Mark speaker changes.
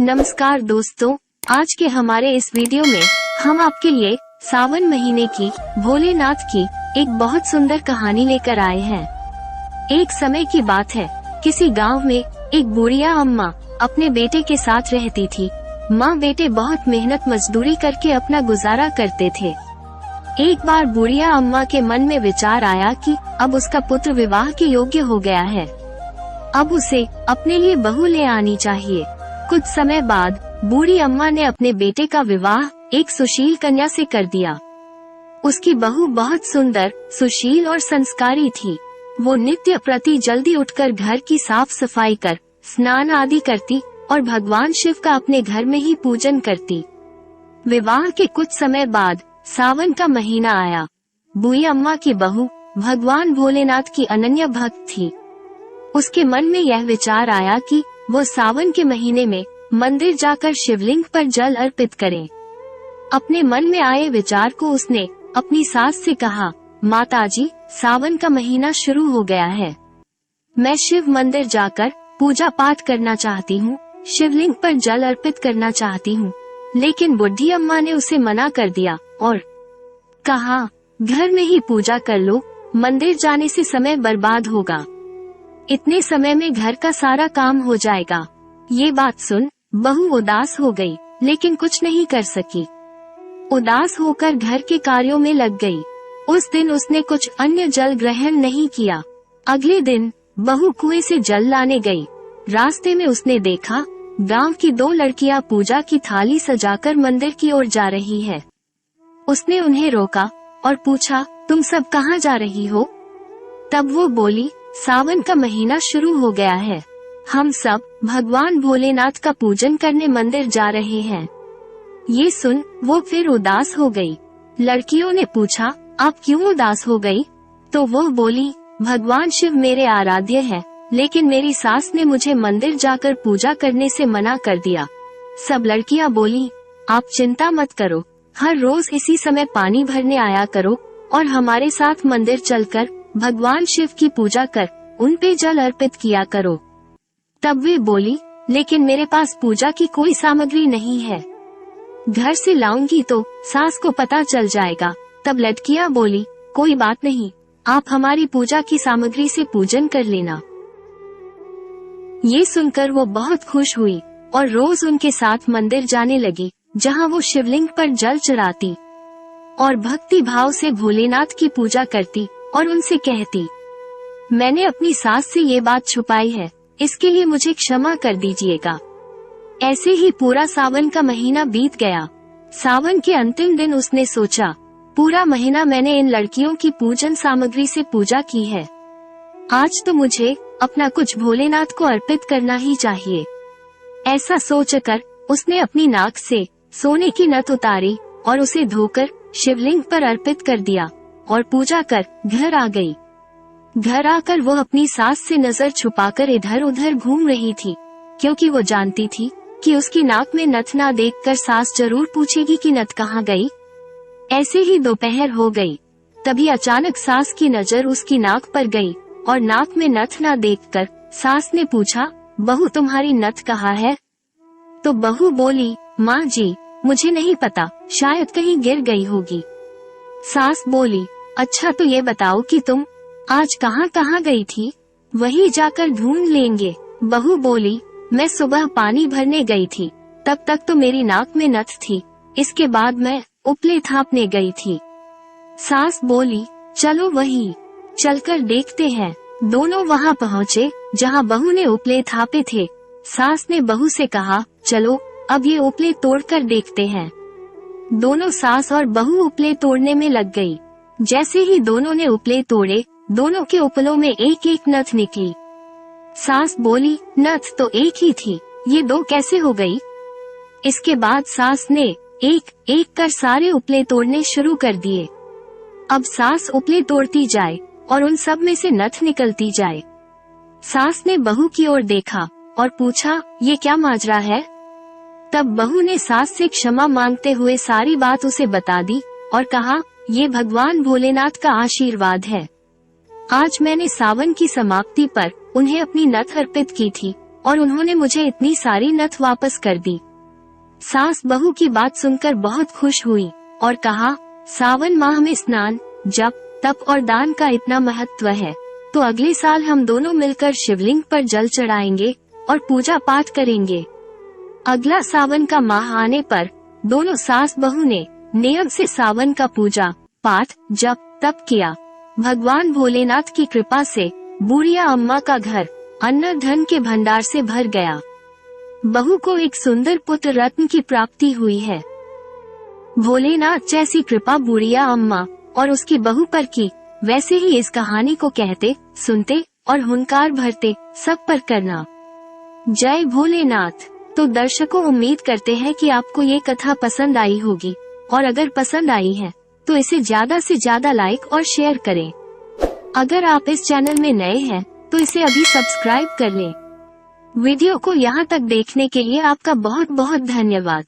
Speaker 1: नमस्कार दोस्तों, आज के हमारे इस वीडियो में हम आपके लिए सावन महीने की भोलेनाथ की एक बहुत सुंदर कहानी लेकर आए हैं। एक समय की बात है, किसी गांव में एक बुढ़िया अम्मा अपने बेटे के साथ रहती थी। माँ बेटे बहुत मेहनत मजदूरी करके अपना गुजारा करते थे। एक बार बुढ़िया अम्मा के मन में विचार आया कि अब उसका पुत्र विवाह के योग्य हो गया है, अब उसे अपने लिए बहू ले आनी चाहिए। कुछ समय बाद बूढ़ी अम्मा ने अपने बेटे का विवाह एक सुशील कन्या से कर दिया। उसकी बहू बहुत सुंदर, सुशील और संस्कारी थी। वो नित्य प्रति जल्दी उठकर घर की साफ सफाई कर स्नान आदि करती और भगवान शिव का अपने घर में ही पूजन करती। विवाह के कुछ समय बाद सावन का महीना आया। बूढ़ी अम्मा की बहू भगवान भोलेनाथ की अनन्य भक्त थी। उसके मन में यह विचार आया कि वो सावन के महीने में मंदिर जाकर शिवलिंग पर जल अर्पित करें। अपने मन में आए विचार को उसने अपनी सास से कहा, माताजी, सावन का महीना शुरू हो गया है। मैं शिव मंदिर जाकर पूजा पाठ करना चाहती हूँ, शिवलिंग पर जल अर्पित करना चाहती हूँ। लेकिन बुढ़ी अम्मा ने उसे मना कर दिया और कहा, घर में ही पूजा कर लो, मंदिर जाने से समय बर्बाद होगा। इतने समय में घर का सारा काम हो जाएगा। ये बात सुन बहू उदास हो गई, लेकिन कुछ नहीं कर सकी। उदास होकर घर के कार्यों में लग गई। उस दिन उसने कुछ अन्य जल ग्रहण नहीं किया। अगले दिन बहू कुएं से जल लाने गई। रास्ते में उसने देखा गांव की दो लड़कियां पूजा की थाली सजाकर मंदिर की ओर जा रही है। उसने उन्हें रोका और पूछा, तुम सब कहाँ जा रही हो? तब वो बोली, सावन का महीना शुरू हो गया है, हम सब भगवान भोलेनाथ का पूजन करने मंदिर जा रहे हैं। ये सुन वो फिर उदास हो गई। लड़कियों ने पूछा, आप क्यों उदास हो गई? तो वो बोली, भगवान शिव मेरे आराध्य हैं, लेकिन मेरी सास ने मुझे मंदिर जाकर पूजा करने से मना कर दिया। सब लड़कियां बोली, आप चिंता मत करो, हर रोज इसी समय पानी भरने आया करो और हमारे साथ मंदिर चलकर भगवान शिव की पूजा कर उन पे जल अर्पित किया करो। तब वे बोली, लेकिन मेरे पास पूजा की कोई सामग्री नहीं है, घर से लाऊंगी तो सास को पता चल जाएगा। तब लड़कियां बोली, कोई बात नहीं, आप हमारी पूजा की सामग्री से पूजन कर लेना। ये सुनकर वो बहुत खुश हुई और रोज उनके साथ मंदिर जाने लगी, जहाँ वो शिवलिंग पर जल चढ़ाती और भक्ति भाव से भोलेनाथ की पूजा करती और उनसे कहती, मैंने अपनी सास से ये बात छुपाई है, इसके लिए मुझे क्षमा कर दीजिएगा। ऐसे ही पूरा सावन का महीना बीत गया। सावन के अंतिम दिन उसने सोचा, पूरा महीना मैंने इन लड़कियों की पूजन सामग्री से पूजा की है, आज तो मुझे अपना कुछ भोलेनाथ को अर्पित करना ही चाहिए। ऐसा सोचकर उसने अपनी नाक से सोने की नथ उतारी और उसे धोकर शिवलिंग पर अर्पित कर दिया और पूजा कर घर आ गई। घर आकर वो अपनी सास से नजर छुपाकर इधर उधर घूम रही थी, क्योंकि वो जानती थी कि उसकी नाक में नथ ना देखकर सास जरूर पूछेगी कि नथ कहाँ गई। ऐसे ही दोपहर हो गई। तभी अचानक सास की नजर उसकी नाक पर गई और नाक में नथ ना देखकर सास ने पूछा, बहू तुम्हारी नथ कहाँ है? तो बहू बोली, माँ जी, मुझे नहीं पता, शायद कहीं गिर गई होगी। सास बोली, अच्छा तो ये बताओ कि तुम आज कहाँ कहाँ गई थी, वही जाकर ढूंढ लेंगे। बहू बोली, मैं सुबह पानी भरने गई थी, तब तक तो मेरी नाक में नथ थी, इसके बाद मैं उपले थापने गई थी। सास बोली, चलो वही चलकर देखते हैं। दोनों वहाँ पहुँचे जहाँ बहू ने उपले थापे थे। सास ने बहू से कहा, चलो अब ये उपले तोड़कर देखते हैं। दोनों सास और बहू उपले तोड़ने में लग गई। जैसे ही दोनों ने उपले तोड़े, दोनों के उपलों में एक एक नथ निकली। सास बोली, नथ तो एक ही थी, ये दो कैसे हो गई? इसके बाद सास ने एक एक कर सारे उपले तोड़ने शुरू कर दिए। अब सास उपले तोड़ती जाए और उन सब में से नथ निकलती जाए। सास ने बहू की ओर देखा और पूछा, ये क्या माजरा है? तब बहू ने सास से क्षमा मांगते हुए सारी बात उसे बता दी और कहा, ये भगवान भोलेनाथ का आशीर्वाद है। आज मैंने सावन की समाप्ति पर उन्हें अपनी नथ अर्पित की थी और उन्होंने मुझे इतनी सारी नथ वापस कर दी। सास बहू की बात सुनकर बहुत खुश हुई और कहा, सावन माह में स्नान, जप, तप और दान का इतना महत्व है, तो अगले साल हम दोनों मिलकर शिवलिंग पर जल चढ़ाएंगे और पूजा पाठ करेंगे। अगला सावन का माह आने पर दोनों सास बहू ने नियम से सावन का पूजा पाठ, जप, तप किया। भगवान भोलेनाथ की कृपा से बुढ़िया अम्मा का घर अन्न धन के भंडार से भर गया। बहू को एक सुंदर पुत्र रत्न की प्राप्ति हुई है। भोलेनाथ जैसी कृपा बुढ़िया अम्मा और उसकी बहू पर की, वैसे ही इस कहानी को कहते, सुनते और हुंकार भरते सब पर करना। जय भोलेनाथ। तो दर्शकों, उम्मीद करते हैं कि आपको ये कथा पसंद आई होगी, और अगर पसंद आई है तो इसे ज्यादा से ज्यादा लाइक और शेयर करें। अगर आप इस चैनल में नए हैं तो इसे अभी सब्सक्राइब कर लें। वीडियो को यहाँ तक देखने के लिए आपका बहुत बहुत धन्यवाद।